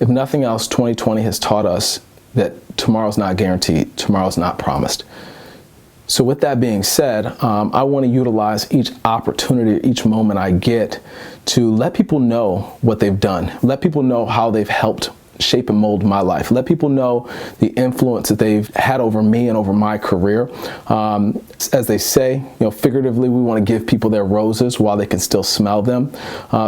If nothing else, 2020 has taught us that tomorrow's not guaranteed, tomorrow's not promised. So with that being said, I want to utilize each opportunity, each moment I get to let people know what they've done, let people know how they've helped shape and mold my life, let people know the influence that they've had over me and over my career. As they say, figuratively, we want to give people their roses while they can still smell them.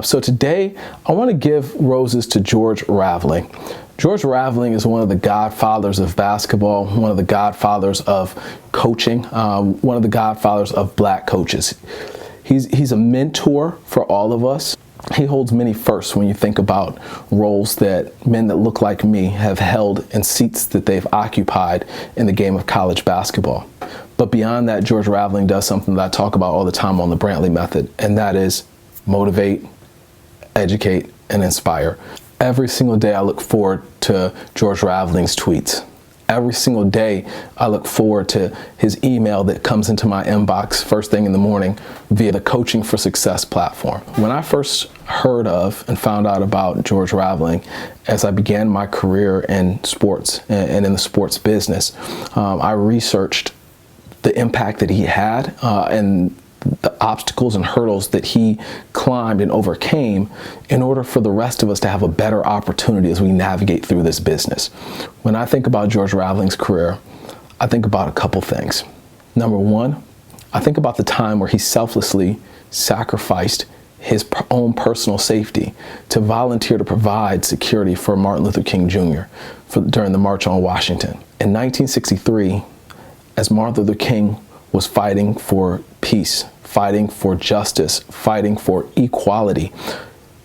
So today, I want to give roses to George Raveling. George Raveling is one of the godfathers of basketball, one of the godfathers of coaching, one of the godfathers of black coaches. He's a mentor for all of us. He holds many firsts when you think about roles that men that look like me have held and seats that they've occupied in the game of college basketball. But beyond that, George Raveling does something that I talk about all the time on the Brantley Method, and that is motivate, educate, and inspire. Every single day I look forward to George Raveling's tweets. Every single day I look forward to his email that comes into my inbox first thing in the morning via the Coaching for Success platform. When I first heard of and found out about George Raveling as I began my career in sports and in the sports business, I researched the impact that he had and the obstacles and hurdles that he climbed and overcame in order for the rest of us to have a better opportunity as we navigate through this business. When I think about George Raveling's career, I think about a couple things. Number one, I think about the time where he selflessly sacrificed his own personal safety to volunteer to provide security for Martin Luther King Jr. During the March on Washington. In 1963, as Martin Luther King was fighting for peace, fighting for justice, fighting for equality,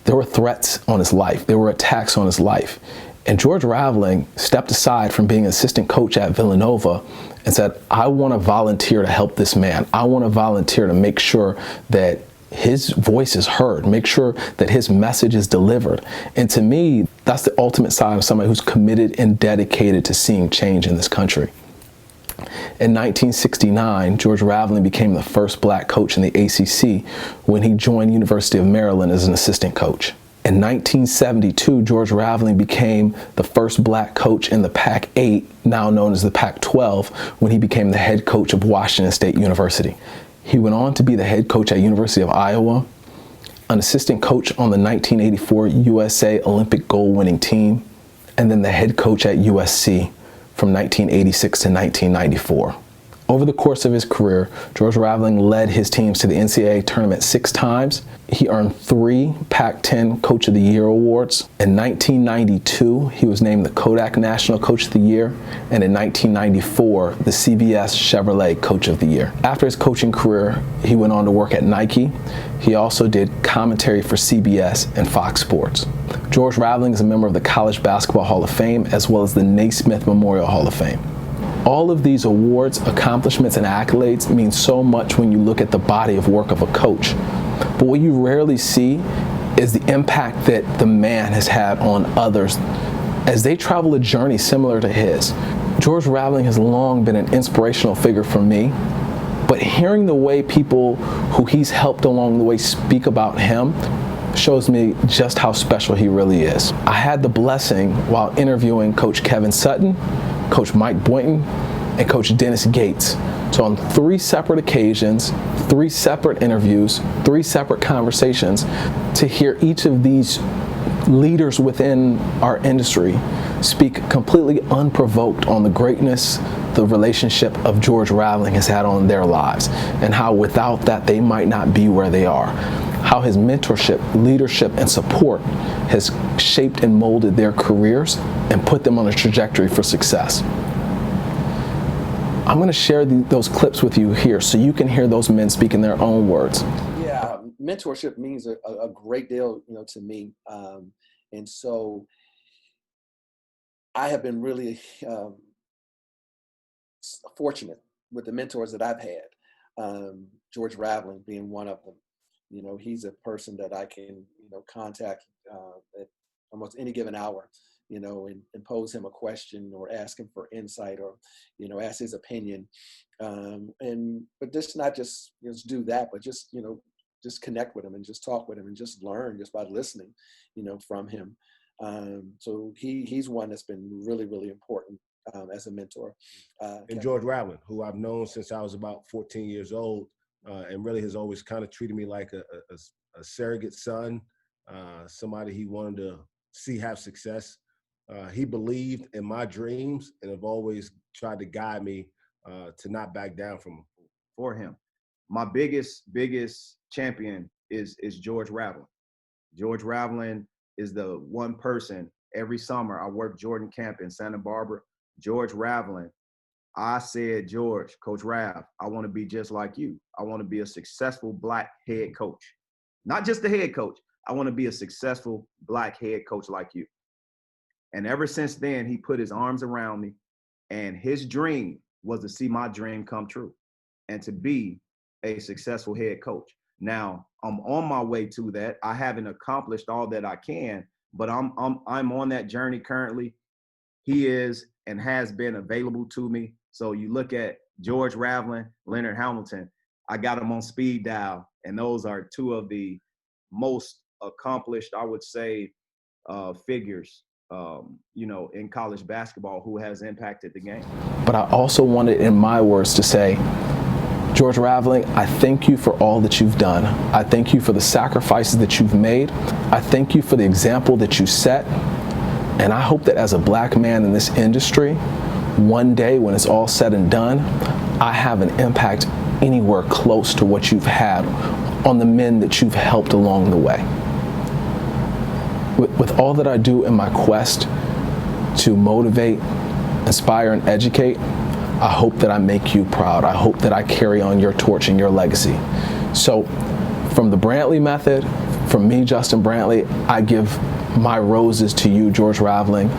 there were threats on his life. There were attacks on his life. And George Raveling stepped aside from being an assistant coach at Villanova and said, I want to volunteer to help this man. I want to volunteer to make sure that his voice is heard, make sure that his message is delivered. And to me, that's the ultimate sign of somebody who's committed and dedicated to seeing change in this country. In 1969, George Raveling became the first black coach in the ACC when he joined University of Maryland as an assistant coach. In 1972, George Raveling became the first black coach in the Pac-8, now known as the Pac-12, when he became the head coach of Washington State University. He went on to be the head coach at University of Iowa, an assistant coach on the 1984 USA Olympic gold-winning team, and then the head coach at USC from 1986 to 1994. Over the course of his career, George Raveling led his teams to the NCAA tournament 6 times. He earned 3 Pac-10 Coach of the Year awards. In 1992, he was named the Kodak National Coach of the Year, and in 1994, the CVS Chevrolet Coach of the Year. After his coaching career, he went on to work at Nike. He also did commentary for CBS and Fox Sports. George Raveling is a member of the College Basketball Hall of Fame as well as the Naismith Memorial Hall of Fame. All of these awards, accomplishments, and accolades mean so much when you look at the body of work of a coach. But what you rarely see is the impact that the man has had on others as they travel a journey similar to his. George Raveling has long been an inspirational figure for me, but hearing the way people who he's helped along the way speak about him shows me just how special he really is. I had the blessing while interviewing Coach Kevin Sutton, Coach Mike Boynton, and Coach Dennis Gates. So on 3 separate occasions, 3 separate interviews, 3 separate conversations, to hear each of these leaders within our industry speak completely unprovoked on the greatness the relationship of George Raveling has had on their lives, and how without that they might not be where they are. How his mentorship, leadership, and support has shaped and molded their careers and put them on a trajectory for success. I'm going to share those clips with you here so you can hear those men speak in their own words. Yeah, mentorship means a great deal, to me. And so I have been really fortunate with the mentors that I've had. George Raveling being one of them. He's a person that I can, contact at almost any given hour, and pose him a question or ask him for insight or, ask his opinion. But just not just do that, but just connect with him and just talk with him and just learn just by listening, from him. So he's one that's been really, really important as a mentor. And George Raveling, who I've known since I was about 14 years old, and really has always kind of treated me like a surrogate son, somebody he wanted to see have success. He believed in my dreams and have always tried to guide me to not back down from for him. My biggest champion is George Raveling. George Raveling is the one person. Every summer I work Jordan Camp in Santa Barbara. George Raveling, I said, George, Coach Rav, I want to be just like you. I want to be a successful Black head coach. Not just a head coach. I want to be a successful Black head coach like you. And ever since then, he put his arms around me, and his dream was to see my dream come true and to be a successful head coach. Now, I'm on my way to that. I haven't accomplished all that I can, but I'm on that journey currently. He is and has been available to me. So you look at George Raveling, Leonard Hamilton, I got them on speed dial, and those are two of the most accomplished, I would say, figures, in college basketball who has impacted the game. But I also wanted, in my words, to say, George Raveling, I thank you for all that you've done. I thank you for the sacrifices that you've made. I thank you for the example that you set. And I hope that as a Black man in this industry, one day when it's all said and done, I have an impact anywhere close to what you've had on the men that you've helped along the way. With all that I do in my quest to motivate, inspire, and educate, I hope that I make you proud. I hope that I carry on your torch and your legacy. So from the Brantley Method, from me, Justin Brantley, I give my roses to you, George Raveling.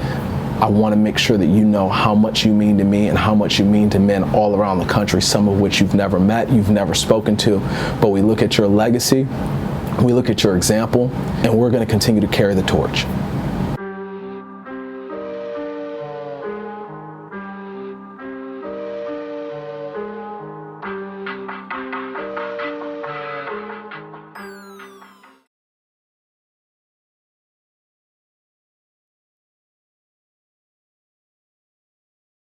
I want to make sure that you know how much you mean to me and how much you mean to men all around the country, some of which you've never met, you've never spoken to, but we look at your legacy, we look at your example, and we're going to continue to carry the torch.